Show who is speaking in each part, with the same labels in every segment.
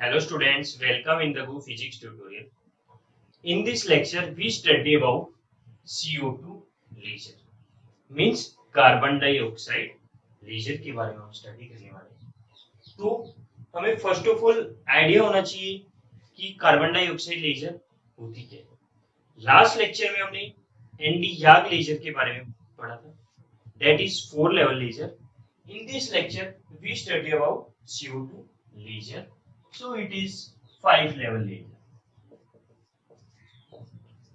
Speaker 1: Hello students, welcome in the Go Physics tutorial. In this lecture, we study about CO2 laser means carbon dioxide laser के बारे में हम study करने वाले हैं। तो हमें फर्स्ट ऑफ ऑल आइडिया होना चाहिए कि कार्बन डाइऑक्साइड लेजर होती क्या है। लास्ट लेक्चर में हमने एनडी याग लेजर के बारे में पढ़ा था, that is 4 level laser. In this lecture, we study about CO2 laser. So it is 5 level laser.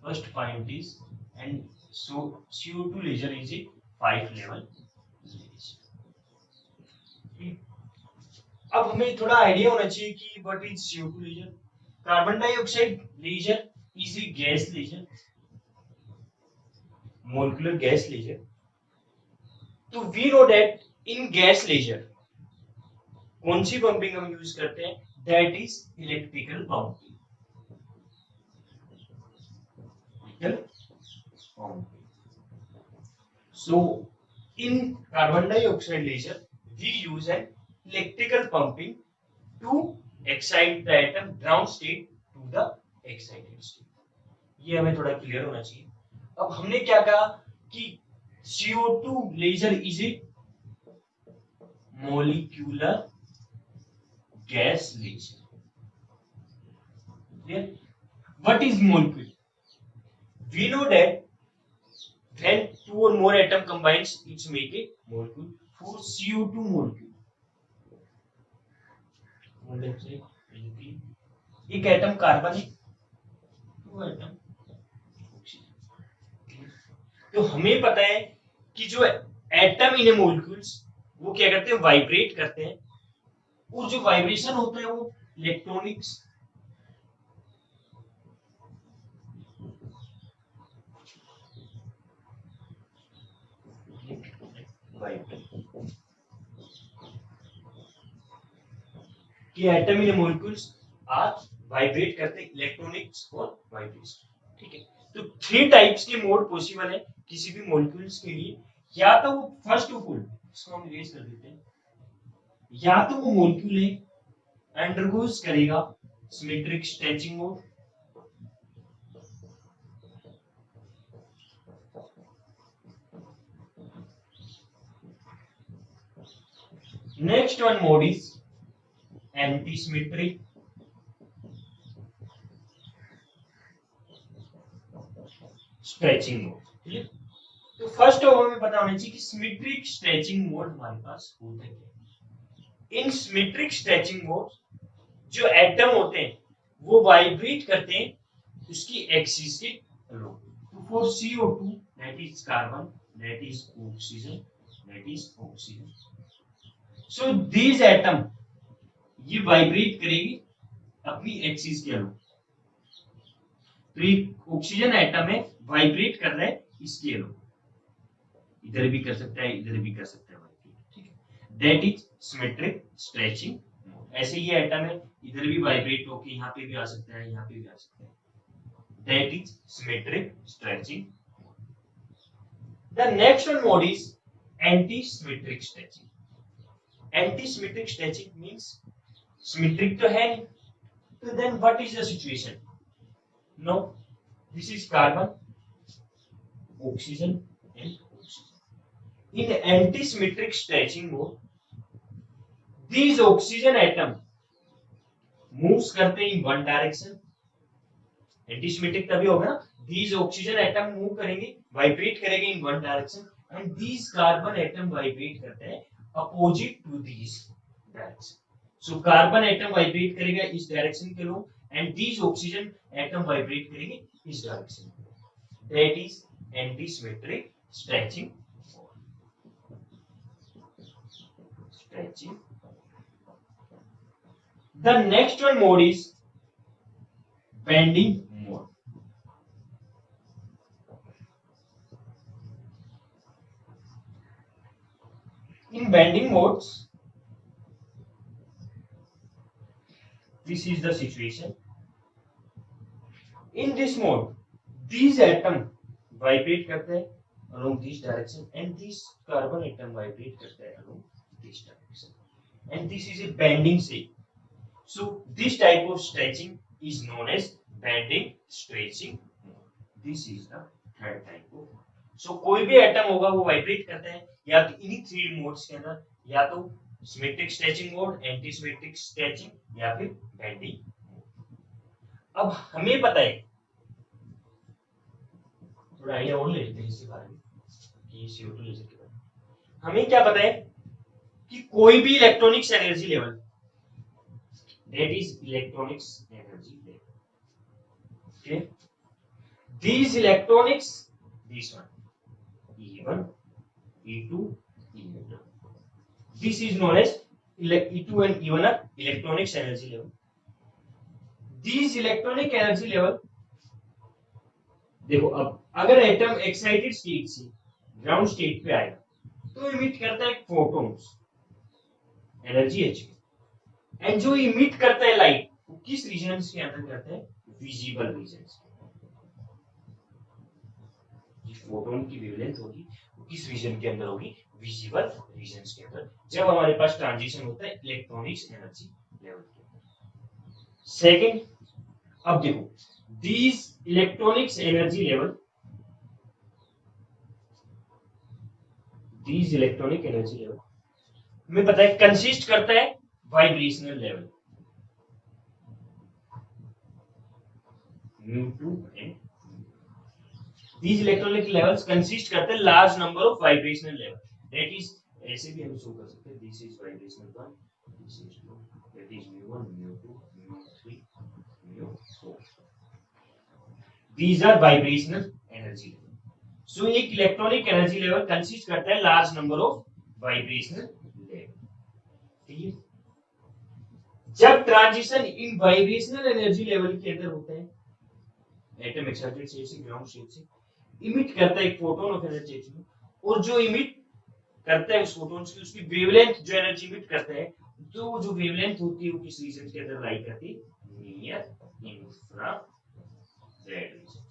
Speaker 1: First point is, and so CO2 laser is a 5 level laser. अब हमें थोड़ा आइडिया होना चाहिए कि what is CO2 laser. Carbon dioxide laser is a gas laser, molecular gas laser. तो we know that in gas laser कौन सी pumping हम use करते हैं, that is electrical pumping. So in carbon dioxide laser we use an electrical pumping to excite the atom ground state to the excited state. ये हमें थोड़ा clear होना चाहिए. अब हमने क्या कहा कि CO2 laser is a molecular gas laser. Clear? What is molecule? We know that when two or more atom combines, it make a molecule. For CO2 molecule, एक एटम कार्बन है, दो एटम ऑक्सीजन. तो हमें पता है कि जो atom in molecules वो क्या करते हैं, वाइब्रेट करते हैं, और जो वाइब्रेशन होता है वो इलेक्ट्रॉनिक्स कि atom in molecules are vibrate करते हैं, इलेक्ट्रॉनिक्स और वाइब्रेशन. ठीक है, तो 3 टाइप्स के मोड पॉसिबल है किसी भी मॉलिक्यूल्स के लिए. या तो वो फर्स्ट ऑफ ऑल इसको हम इरेज कर देते हैं, या तो वो मॉलिक्यूल है अंडरगोज करेगा symmetric stretching mode, next one mode is anti symmetric, stretching mode. तो फर्स्ट ऑफ हमें पता होना चाहिए कि सिमेट्रिक स्ट्रेचिंग मोड हमारे पास होता है. इन सिमेट्रिक स्ट्रेचिंग मोड जो एटम होते हैं वो वाइब्रेट करते हैं उसकी एक्सिस के अलोंग. तो for CO2 that is carbon, that is oxygen, that is oxygen. So these atom ये वाइब्रेट करेगी अपनी एक्सिस के अलोंग. तो ये ऑक्सीजन एटम है, वाइब्रेट कर रहा है इसके अलोंग, इधर भी कर सकता है, इधर भी कर सकता है. ठीक है, that is symmetric stretching mode. ऐसे ये एटम है, इधर भी वाइब्रेट होके यहाँ पे भी आ सकता है, यहाँ पे भी आ सकता है. That is symmetric stretching. The next one mode is anti symmetric stretching. Anti symmetric stretching means symmetric तो है नहीं, तो then what is the situation. No, this is carbon, oxygen and in anti-symmetric stretching mode, these oxygen atom moves करते हैं in one direction. Anti-symmetric तभी होगा ना, these oxygen atom move करेंगे, vibrate करेंगे in one direction, and these carbon atom vibrate करते हैं opposite to these direction. So carbon atom vibrate करेगा इस direction के लोग, and these oxygen atom vibrate करेंगे इस direction. That is anti-symmetric stretching. The next one mode is bending mode. In bending modes, this is the situation. In this mode, these atom vibrate करते हैं along this direction, and this carbon atom vibrate करता है along this direction, and this is a bending shape. So this type of stretching is known as bending stretching mode. This is the third type of. So कोई भी atom होगा वो vibrate करता है या तो इन्हीं थ्री मोड्स के अंदर, या तो symmetric stretching mode, anti symmetric stretching या फिर बेंडिंग मोड। अब हमें पता है, थोड़ा आइडिया और ले लेते हैं इसके बारे में कि CO2 लेजर के बारे में। हमें क्या पता है कि कोई भी electronics energy level, that is electronics energy level, okay, these electronics, this one E1, E2, E2, this is known as E2 and E1 are electronics energy level. These electronic energy level, देखो अब अगर atom excited state से ground state पे आएगा तो emit करता है photons, energy h, and जो इमिट करता है लाइट वो किस रीजन्स के अंदर करता है, विजिबल रीजन्स। फोटोन की वेवलेंथ होगी वो किस रीजन के अंदर होगी, विजिबल रीजन्स के अंदर, जब हमारे पास ट्रांजिशन होता है इलेक्ट्रॉनिक्स एनर्जी लेवल के अंदर। सेकंड, अब देखो these electronics energy level, these electronic energy level हमें पता है कंसिस्ट करता है vibrational level mu2 and these electronic levels consist करते हैं large number of vibrational level, that is ऐसे भी हम शो कर सकते हैं, this is vibrational 1, this is 2, that is mu1, mu2, mu3, mu4, these are vibrational energy level. So एक electronic energy level consist करता है large number of vibrational level, ठीक है। जब transition in vibrational energy level के अंदर होता है, एटम एक्साइटेड स्टेट से ग्राउंड स्टेट से इमिट करता है एक फोटोन ऑफ एनर्जी, और जो इमिट करता है उस फोटोन की उसकी वेवलेंथ, जो एनर्जी इमिट करता है तो जो वेवलेंथ होती है वो किस रीजन के अंदर लाई करती है, नियर इंफ्रारेड रीजन।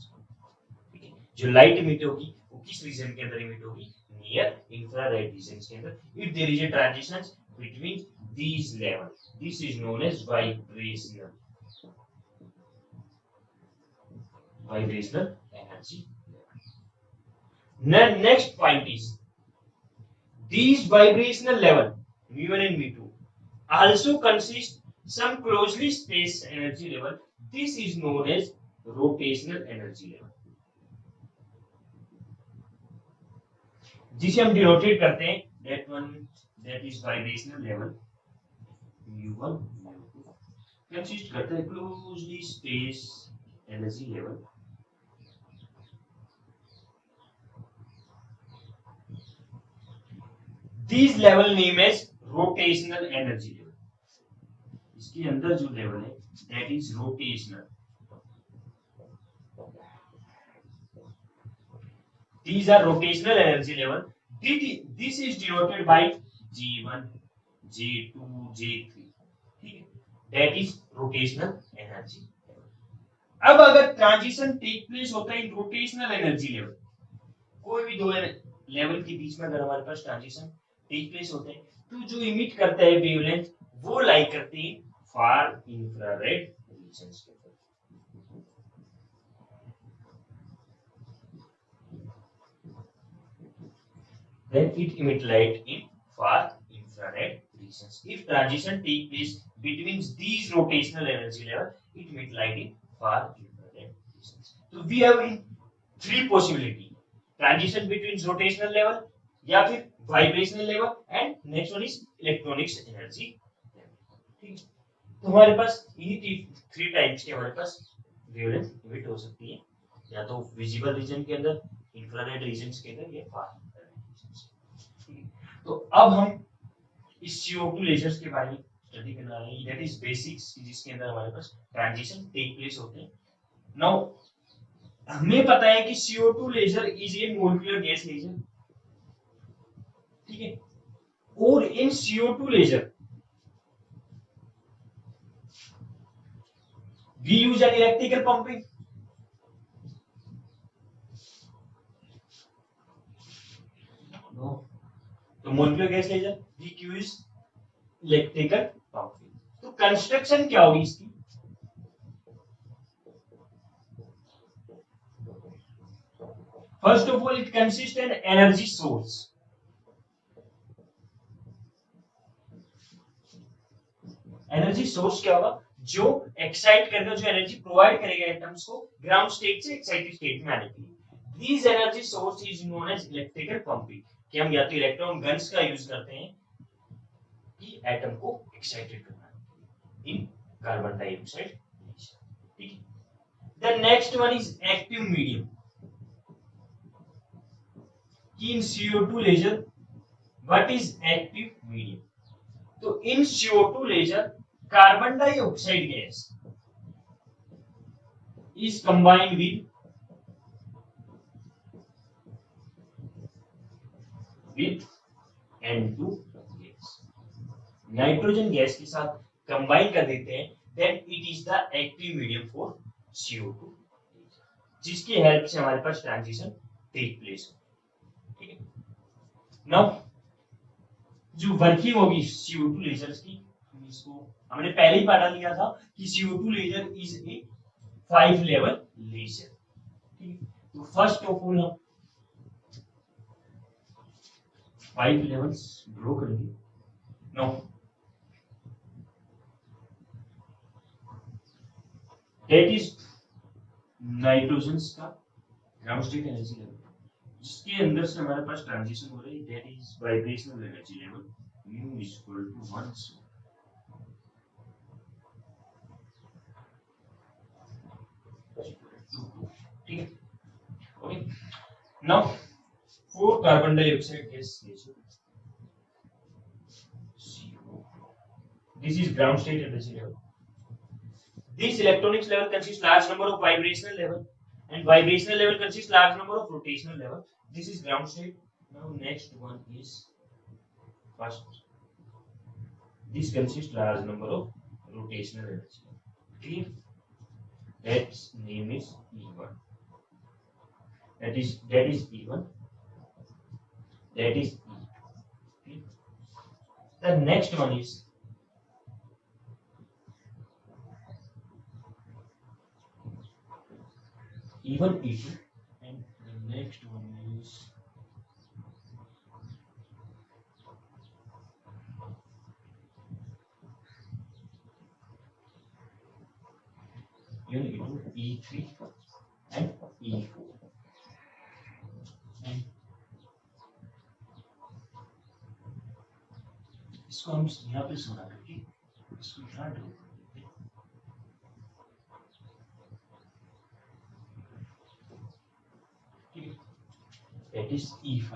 Speaker 1: जो लाइट इमिट होगी वो किस रीजन के अंदर इमिट होगी, नियर इंफ्रारेड रीजन के अंदर। If there is a transition between these levels, this is known as vibrational energy level. Next point is these vibrational level mu1 and mu2 also consist some closely spaced energy level, this is known as rotational energy level, जिसे हम denotate करते हैं that is vibrational level mu1 mu2 consist करता है closely spaced energy level, these level name as rotational energy level। इसके अंदर जो level है that is rotational, these are rotational energy level, this is denoted by G1, G2, G3, ठीक है, that is rotational energy level। अब अगर transition take place होता है इन रोटेशनल एनर्जी लेवल, कोई भी दो लेवल के बीच में अगर हमारे पास ट्रांजिशन टेक प्लेस होता है तो जो इमिट करता है वेवलेंथ वो लाई करती है फार इंफ्रारेड रीजन्स के अंदर। Then it emit light in far infrared regions. If transition take place between these rotational energy level, it emit light in far infrared regions. So we have in three possibility: transition between rotational level, या फिर vibrational level, and next one is electronics energy level. ठीक है, तो हमारे पास इन्हीं three types के हमारे पास wavelength emit हो सकती है, या तो विजिबल रीजन के अंदर, इंफ्रारेड रीजन्स के अंदर, या फार। तो अब हम इस CO2 लेजर्स के बारे में स्टडी करना है, दैट इज बेसिक्स, जिसके अंदर हमारे पास ट्रांजिशन टेक प्लेस होते हैं। नाउ हमें पता है कि CO2 laser is a molecular gas laser, ठीक है, और in CO2 laser we use an electrical pumping, तो molecular gas laser we use electrical pumping. तो कंस्ट्रक्शन क्या होगी इसकी? First of all it consist in energy source. Energy source क्या होगा? जो एक्साइट करेगा, जो एनर्जी प्रोवाइड करेगा एटम्स को ग्राउंड स्टेट से एक्साइटेड स्टेट में आने के लिए। This energy source is known as electrical pumping, कि हम या तो इलेक्ट्रॉन गन्स का यूज करते हैं कि एटम को एक्साइटेड करना इन कार्बन डाइऑक्साइड। ठीक है। The next one is active medium. In CO2 laser what is active medium? तो in CO2 laser carbon dioxide gas is combined with N2 gas। Nitrogen gas के साथ कंबाइन कर देते हैं, then it is the active medium for CO2, जिसकी help से हमारे पास ट्रांजिशन टेक प्लेस हो। ठीक है। नाउ जो वर्किंग होगी CO2 लेजर्स की, इसको हमने पहले ही पढ़ा लिया था कि CO2 laser is a 5 level laser. ठीक है। तो फर्स्ट ऑफ ऑल हम 5 लेवल्स ड्रॉ करेंगे। नाउ दैट इज नाइट्रोजन का ग्राउंड स्टेट एनर्जी लेवल, जिसके अंदर से हमारे पास ट्रांजिशन हो रही है, that is vibrational energy level mu is equal to 1। ठीक है। Okay. Now for carbon dioxide gas this is ground state energy level. This electronics level consists large number of vibrational level, and vibrational level consists large number of rotational level. This is ground state. Now next one is first. This consists large number of rotational energy. Clear? Its name is E1. That is E1. That is E. Okay. The next one is E1, E2, and the next one is E2, E3, and E4. And इसको हम यहाँ पे सुना करके इसको यहाँ draw कर देते हैं। That is E5.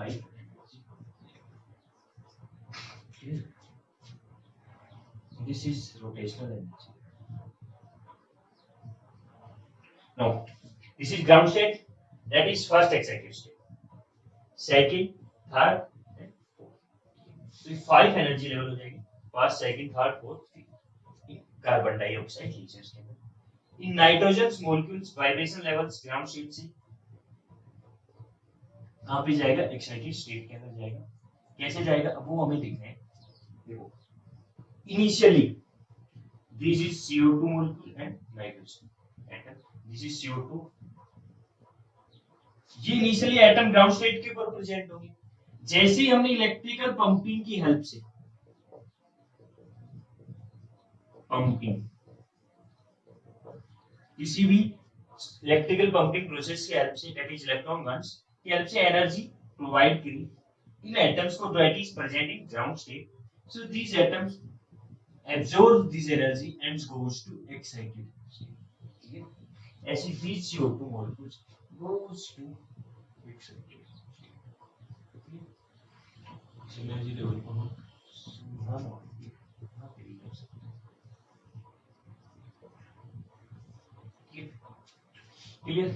Speaker 1: This is rotational energy. Now, this is ground state. That is first excited state. Second, third, and fourth. So 5 energy level हो जाएगी. First, second, third, fourth, fifth. In carbon dioxide lasers के अंदर. In nitrogen molecules, vibration levels ground state से कहाँ पे जाएगा? Excited state के अंदर जाएगा। कैसे जाएगा अब वो हमें देखना है। देखो, initially this is CO2 molecule and nitrogen atom. This is CO2. ये इनिशियली एटम ग्राउंड स्टेट के ऊपर प्रेजेंट होंगे। जैसे ही हमने इलेक्ट्रिकल पंपिंग की हेल्प से किसी भी इलेक्ट्रिकल पंपिंग प्रोसेस की हेल्प से, दैट इज इलेक्ट्रॉन गन्स की हेल्प से एनर्जी प्रोवाइड करी इन एटम्स को, that is present in ground state. So these atoms absorb this energy and goes to excited state. As if these CO2 molecules goes to excited state. इस energy level को हम clear?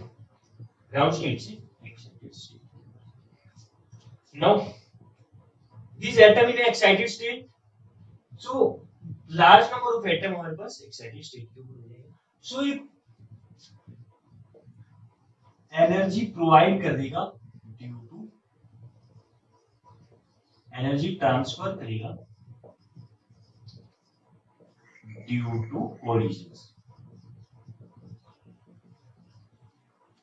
Speaker 1: Ground state से excited state. Now this atom in excited state, so large number of atom हमारे पास excited state के ऊपर हो जाएगा। So ये एनर्जी प्रोवाइड कर देगा ड्यू टू एनर्जी ट्रांसफर करेगा ड्यू टू कोलिजन्स।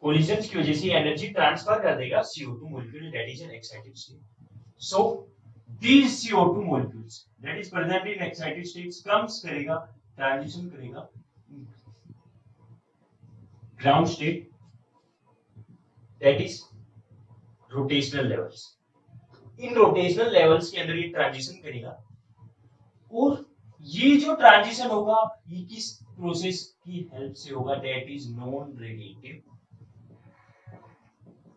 Speaker 1: कोलिजन्स की वजह से एनर्जी ट्रांसफर कर देगा CO2 molecule that is an excited state. So these CO2 molecules that is present in excited states comes करेगा ट्रांजिशन करेगा ground state that is rotational levels. In rotational levels के अंदर ये ट्रांजिशन करेगा और ये जो ट्रांजिशन होगा ये किस प्रोसेस की हेल्प से होगा? That is non radiative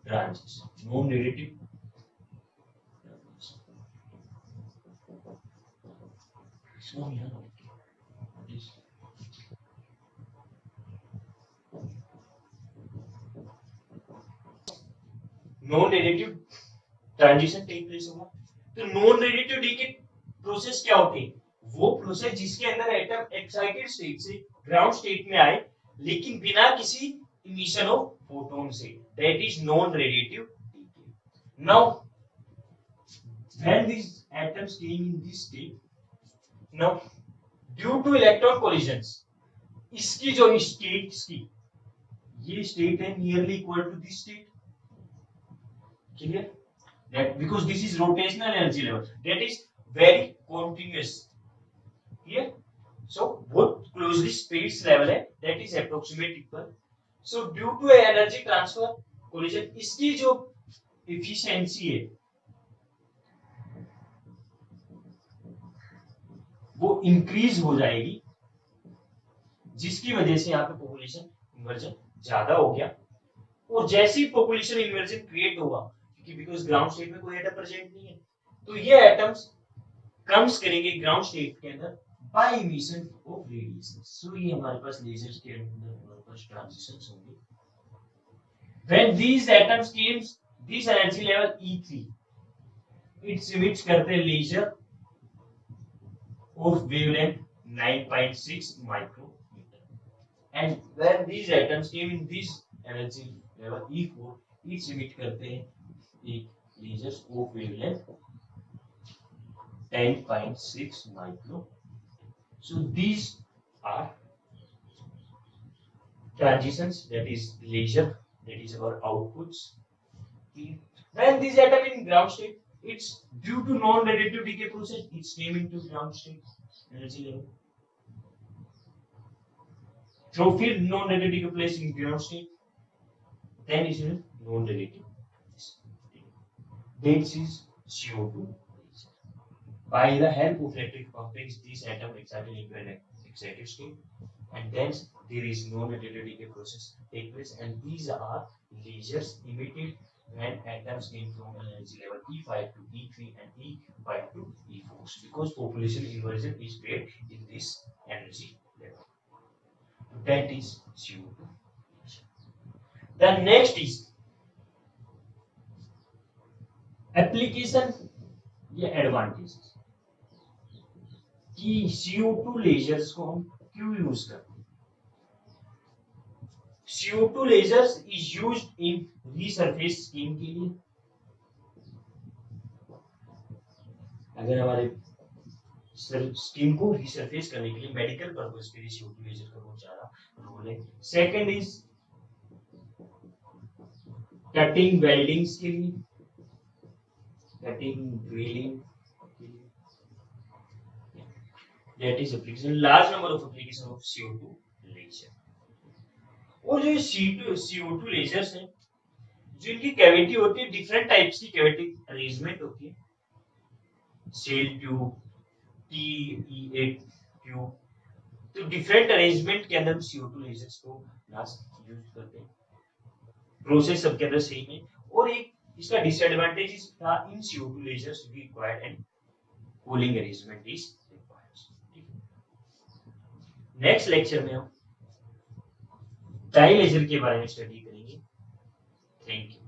Speaker 1: transition. Non radiative non radiative transition take place होगा। तो नॉन रेडिएटिव डीके प्रोसेस क्या होती है? वो प्रोसेस जिसके अंदर एटम एक्साइटेड स्टेट से ग्राउंड स्टेट में आए लेकिन बिना किसी इमिशन ऑफ फोटोन से, that is non radiative decay. Now when these atoms came in this state, now due to electron collisions, इसकी जो स्टेट की ये स्टेट है nearly equal to this state, clear? That because this is rotational energy level, that is very continuous, clear? So both closely spaced level है, that is approximate equal. So due to energy transfer collision, इसकी जो efficiency है वो increase हो जाएगी, जिसकी वजह से यहाँ पे पॉपुलेशन इन्वर्जन ज्यादा हो गया। और जैसे ही पॉपुलेशन इन्वर्जन क्रिएट होगा, क्योंकि बिकॉज ग्राउंड स्टेट में कोई एटम प्रेजेंट नहीं है, तो ये एटम्स कम्स करेंगे ग्राउंड स्टेट के अंदर by emission of radiation. So ये हमारे पास लेजर्स के अंदर हमारे पास ट्रांजिशंस होंगे। When these atoms came this energy level E3, it's emits करते हैं laser of wavelength 9.6 micrometer, and when these atoms came in this energy level E4, each emit करते हैं एक laser of wavelength 10.6 micrometer. So these are transitions, that is laser, that is our outputs. When these atom in ground state, it's due to non-radiative decay process, it's came into ground state energy level. So फिर non-radiative decay place in ground state, then is non-radiative. This is CO2. By the help of electric pumping, this atom excited into an excited state, and then there is non-radiative decay process take place, and these are lasers emitted when atoms came from energy level E5 to E3 and E5 to E4, because population inversion is made in this energy level. That is CO2. The next is application या advantages कि CO2 ledgers को हम क्यों use करते हैं? CO2 lasers is used in resurface scheme के लिए। अगर हमारे स्किन को रिसरफेस करने के लिए मेडिकल पर्पस के लिए CO2 लेजर का बहुत ज्यादा रोल है। सेकंड इज कटिंग वेल्डिंग्स के लिए, कटिंग ड्रिलिंग के लिए, that is application, large number of application of CO2 laser. और जो CO2 लेजर्स हैं, जो इनकी कैविटी होती है, डिफरेंट टाइप्स की कैविटी अरेंजमेंट होती है, सेल ट्यूब, TE8 ट्यूब, तो डिफरेंट अरेंजमेंट के अंदर CO2 लेजर्स को यूज करते हैं। प्रोसेस सबके अंदर सेम है। और एक इसका डिसएडवांटेज था, in CO2 lasers we required and cooling arrangement is required. Next lecture में हम डाई लेजर के बारे में स्टडी करेंगे। Thank you.